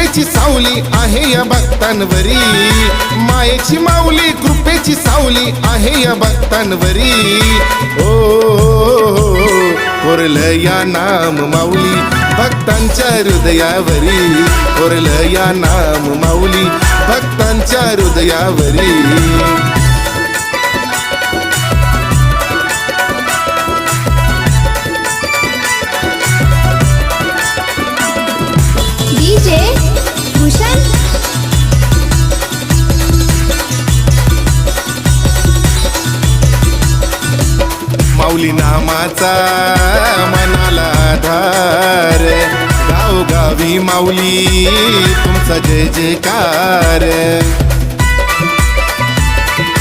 कृपेची सावली आहे या भक्तांवरी, मायेची माऊली कृपेची सावली आहे या भक्तांवरी। ओ कोरलं या नाम माऊली भक्तांच्या हृदयावरी, कोरलं या नाम माऊली भक्तांच्या हृदयावरी। डीजे भूषण माऊली नामाचा मनाला आधार, गावोगावी माऊली तुमचा जय जयकार।